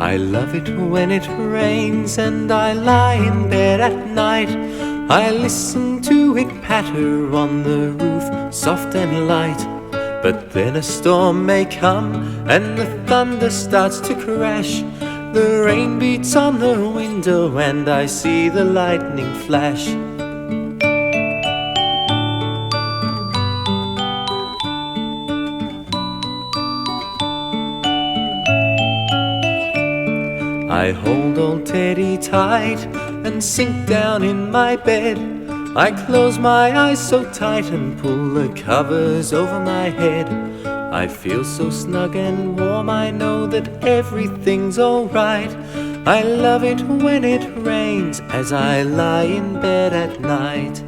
I love it when it rains and I lie in bed at night. I listen to it patter on the roof, soft and light. But then a storm may come and the thunder starts to crash. The rain beats on the window and I see the lightning flash. I hold old Teddy tight and sink down in my bed. I close my eyes so tight and pull the covers over my head. I feel so snug and warm, I know that everything's alright. I love it when it rains as I lie in bed at night.